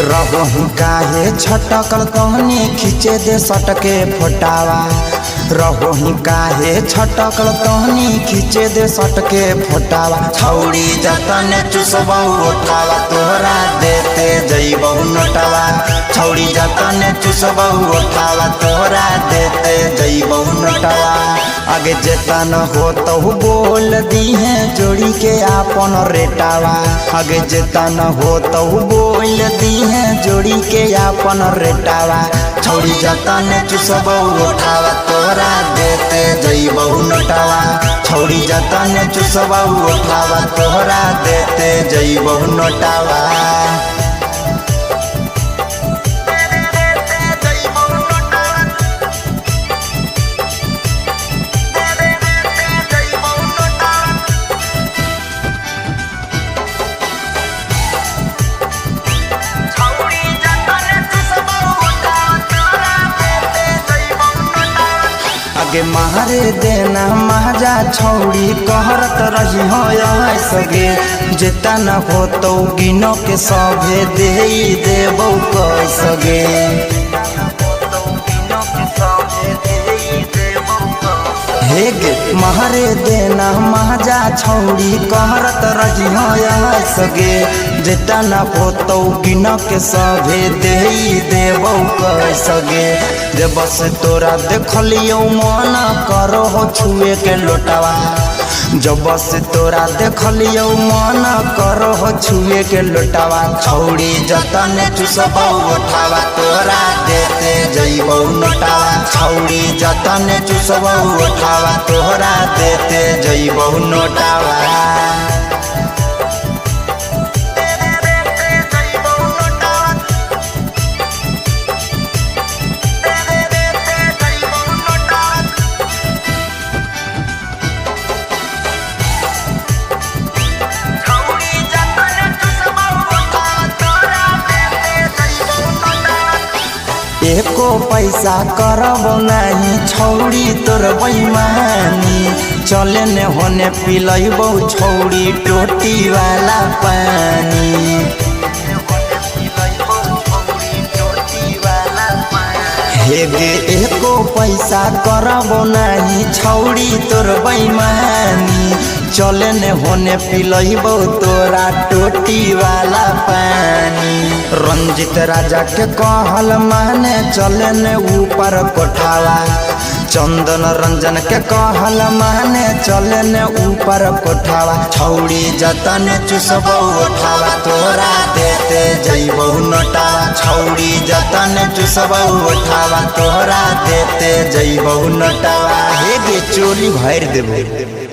रहू काहे छटकल कहनी खींचे दे सटके फोटावा। रहू काहे छटकल कहनी खींचे दे सटके फोटावा। छौड़ी जतन चुसबहु उठावा तोहरा देते जइबहु नोटावा। छौड़ी जतन चुसबहु उठावा तोहरा देते जइबहु नोटावा। आगे जेतन हो तो बोल दी है जोड़ी के आपन रेटावा। आगे जेतन हो तो बोल दी है जोड़ी के आपन रेटावा। छौड़ी जतन चुसबहु उठावा तोहरा देते जइबहु नोटावा। छौड़ी जतन चुसबहु उठावा तोहरा देते जइबहु नोटावा। आगे मारे देना महाजा छौड़ी कहरत रही हो सगे। जेता न हो तो गिनो के सभे दे देबो कह सगे। हेगे मारे देना महाजा छौड़ी कहरत रही हो सगे। जेता न हो तो गिनो के सभे दे देबो कह सगे। जे बस तोरा देखलियो मन करो हो छुए के लोटावा। जब बस तोरा देखलियो मन करो हो छुए के लोटावा। छौड़ी जतन चुसबहु उठावा तोरा देते जइबहु नोटावा। छौड़ी जतन चुसबहु उठावा तोहरा देते जइबहु नोटावा। एको पैसा करब नहीं छौड़ी तोर बेईमानी। चले ने होने पिलैबो छौड़ी टोटी वाला पानी। हेगे एको पैसा करब नहीं छौड़ी तोर बेईमानी। चले ने होने पिलैबो तोरा टोटी वाला पानी। रंजित राजा के कहल माने चले ने ऊपर कोठावा। चंदन रंजन के कहल माने चले ने ऊपर कोठावा। छौड़ी जतन चुसबहु उठावा तोरा देते जइबहु नोटावा। छौड़ी जतन चुसबहु उठावा तोहरा देते जइबहु नोटावा। हेगे चोली भर देबो।